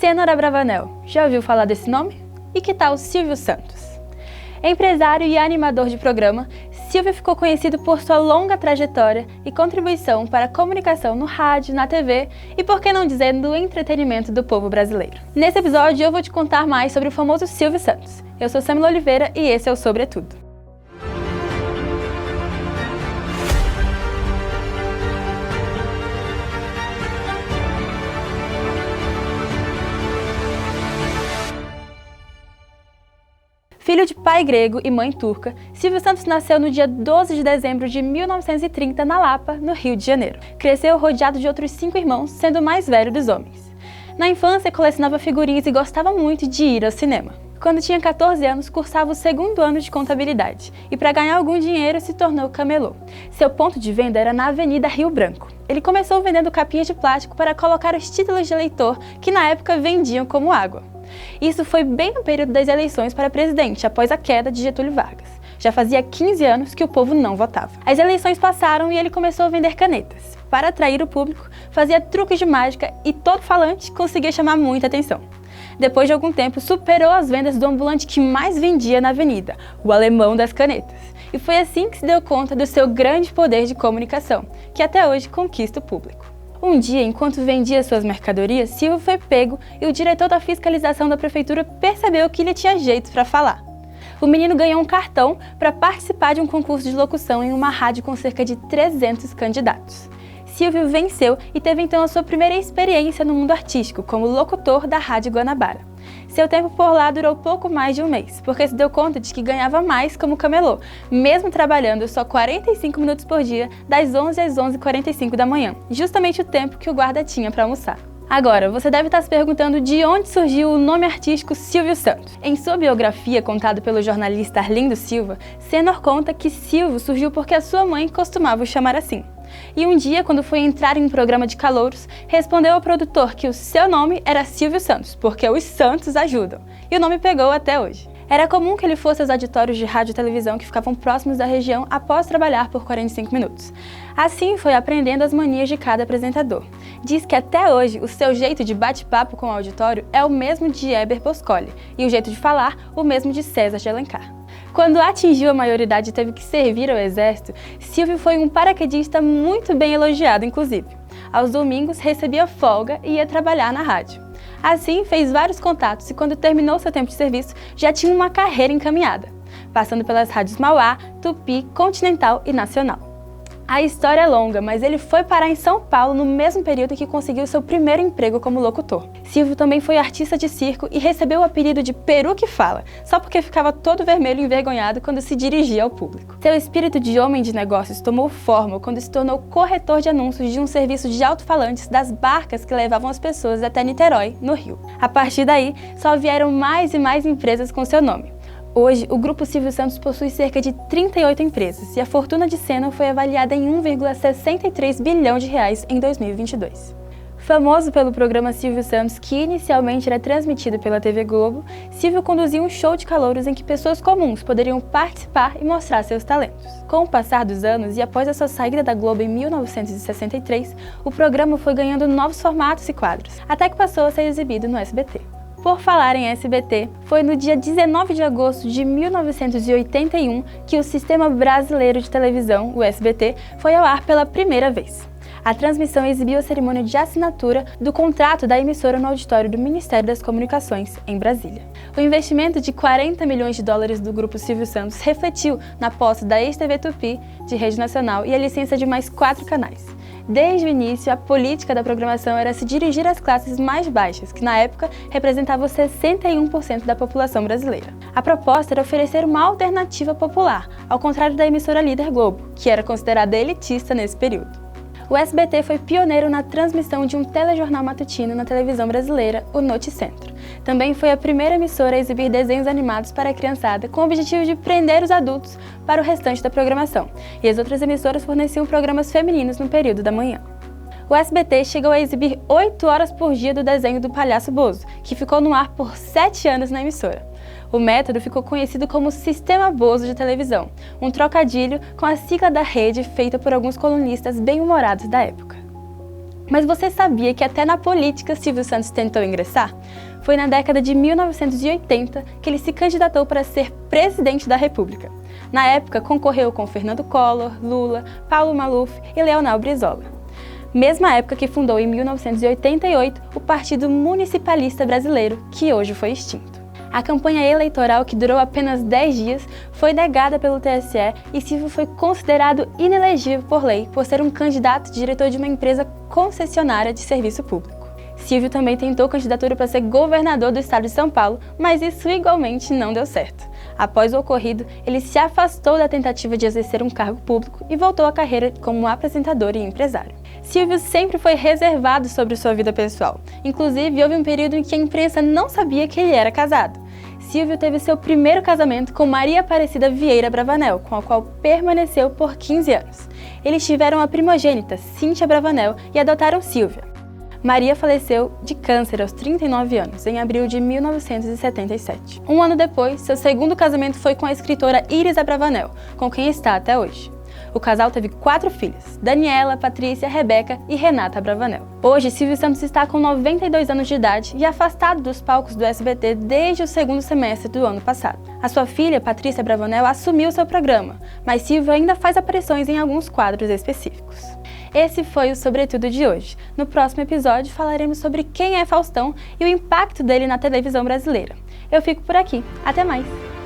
Cênara Bravanel, já ouviu falar desse nome? E que tal Silvio Santos? Empresário e animador de programa, Silvio ficou conhecido por sua longa trajetória e contribuição para a comunicação no rádio, na TV e, por que não dizer, no entretenimento do povo brasileiro. Nesse episódio eu vou te contar mais sobre o famoso Silvio Santos. Eu sou Samila Oliveira e esse é o Sobretudo. Filho de pai grego e mãe turca, Silvio Santos nasceu no dia 12 de dezembro de 1930 na Lapa, no Rio de Janeiro. Cresceu rodeado de outros 5 irmãos, sendo o mais velho dos homens. Na infância, colecionava figurinhas e gostava muito de ir ao cinema. Quando tinha 14 anos, cursava o 2º ano de contabilidade e, para ganhar algum dinheiro, se tornou camelô. Seu ponto de venda era na Avenida Rio Branco. Ele começou vendendo capinhas de plástico para colocar os títulos de eleitor, que na época vendiam como água. Isso foi bem no período das eleições para presidente, após a queda de Getúlio Vargas. Já fazia 15 anos que o povo não votava. As eleições passaram e ele começou a vender canetas. Para atrair o público, fazia truques de mágica e todo falante conseguia chamar muita atenção. Depois de algum tempo, superou as vendas do ambulante que mais vendia na avenida, o Alemão das Canetas. E foi assim que se deu conta do seu grande poder de comunicação, que até hoje conquista o público. Um dia, enquanto vendia suas mercadorias, Silvio foi pego e o diretor da fiscalização da prefeitura percebeu que ele tinha jeito para falar. O menino ganhou um cartão para participar de um concurso de locução em uma rádio com cerca de 300 candidatos. Silvio venceu e teve então a sua primeira experiência no mundo artístico como locutor da Rádio Guanabara. Seu tempo por lá durou pouco mais de um mês, porque se deu conta de que ganhava mais como camelô, mesmo trabalhando só 45 minutos por dia, das 11 às 11h45 da manhã, justamente o tempo que o guarda tinha para almoçar. Agora, você deve estar se perguntando de onde surgiu o nome artístico Silvio Santos. Em sua biografia, contada pelo jornalista Arlindo Silva, Cênor conta que Silvio surgiu porque a sua mãe costumava o chamar assim. E um dia, quando foi entrar em um programa de calouros, respondeu ao produtor que o seu nome era Silvio Santos, porque os Santos ajudam. E o nome pegou até hoje. Era comum que ele fosse aos auditórios de rádio e televisão que ficavam próximos da região após trabalhar por 45 minutos. Assim foi aprendendo as manias de cada apresentador. Diz que até hoje o seu jeito de bate-papo com o auditório é o mesmo de Heber Boscoli e o jeito de falar o mesmo de César de Alencar. Quando atingiu a maioridade e teve que servir ao exército, Silvio foi um paraquedista muito bem elogiado, inclusive. Aos domingos recebia folga e ia trabalhar na rádio. Assim, fez vários contatos e quando terminou seu tempo de serviço, já tinha uma carreira encaminhada, passando pelas rádios Mauá, Tupi, Continental e Nacional. A história é longa, mas ele foi parar em São Paulo no mesmo período em que conseguiu seu primeiro emprego como locutor. Silvio também foi artista de circo e recebeu o apelido de Peru que Fala, só porque ficava todo vermelho e envergonhado quando se dirigia ao público. Seu espírito de homem de negócios tomou forma quando se tornou corretor de anúncios de um serviço de alto-falantes das barcas que levavam as pessoas até Niterói, no Rio. A partir daí, só vieram mais e mais empresas com seu nome. Hoje, o Grupo Silvio Santos possui cerca de 38 empresas e a fortuna de Cênor foi avaliada em 1,63 bilhão de reais em 2022. Famoso pelo programa Silvio Santos, que inicialmente era transmitido pela TV Globo, Silvio conduzia um show de calouros em que pessoas comuns poderiam participar e mostrar seus talentos. Com o passar dos anos e após a sua saída da Globo em 1963, o programa foi ganhando novos formatos e quadros, até que passou a ser exibido no SBT. Por falar em SBT, foi no dia 19 de agosto de 1981 que o Sistema Brasileiro de Televisão, o SBT, foi ao ar pela primeira vez. A transmissão exibiu a cerimônia de assinatura do contrato da emissora no auditório do Ministério das Comunicações, em Brasília. O investimento de 40 milhões de dólares do Grupo Silvio Santos refletiu na posse da ex-TV Tupi, de rede nacional, e a licença de mais 4 canais. Desde o início, a política da programação era se dirigir às classes mais baixas, que na época representavam 61% da população brasileira. A proposta era oferecer uma alternativa popular, ao contrário da emissora líder Globo, que era considerada elitista nesse período. O SBT foi pioneiro na transmissão de um telejornal matutino na televisão brasileira, o Noticentro. Também foi a primeira emissora a exibir desenhos animados para a criançada com o objetivo de prender os adultos para o restante da programação, e as outras emissoras forneciam programas femininos no período da manhã. O SBT chegou a exibir 8 horas por dia do desenho do Palhaço Bozo, que ficou no ar por 7 anos na emissora. O método ficou conhecido como Sistema Bozo de televisão, um trocadilho com a sigla da rede feita por alguns colunistas bem-humorados da época. Mas você sabia que até na política Silvio Santos tentou ingressar? Foi na década de 1980 que ele se candidatou para ser presidente da República. Na época, concorreu com Fernando Collor, Lula, Paulo Maluf e Leonel Brizola. Mesma época que fundou em 1988 o Partido Municipalista Brasileiro, que hoje foi extinto. A campanha eleitoral, que durou apenas 10 dias, foi negada pelo TSE e Silvio foi considerado inelegível por lei por ser um candidato diretor de uma empresa concessionária de serviço público. Silvio também tentou candidatura para ser governador do estado de São Paulo, mas isso igualmente não deu certo. Após o ocorrido, ele se afastou da tentativa de exercer um cargo público e voltou à carreira como apresentador e empresário. Silvio sempre foi reservado sobre sua vida pessoal. Inclusive, houve um período em que a imprensa não sabia que ele era casado. Silvio teve seu primeiro casamento com Maria Aparecida Vieira Bravanel, com a qual permaneceu por 15 anos. Eles tiveram a primogênita, Cíntia Bravanel, e adotaram Silvia. Maria faleceu de câncer aos 39 anos, em abril de 1977. Um ano depois, seu segundo casamento foi com a escritora Iris Abravanel, com quem está até hoje. O casal teve 4 filhas, Daniela, Patrícia, Rebeca e Renata Abravanel. Hoje, Silvio Santos está com 92 anos de idade e afastado dos palcos do SBT desde o segundo semestre do ano passado. A sua filha, Patrícia Abravanel, assumiu seu programa, mas Silvio ainda faz aparições em alguns quadros específicos. Esse foi o Sobretudo de hoje. No próximo episódio falaremos sobre quem é Faustão e o impacto dele na televisão brasileira. Eu fico por aqui. Até mais!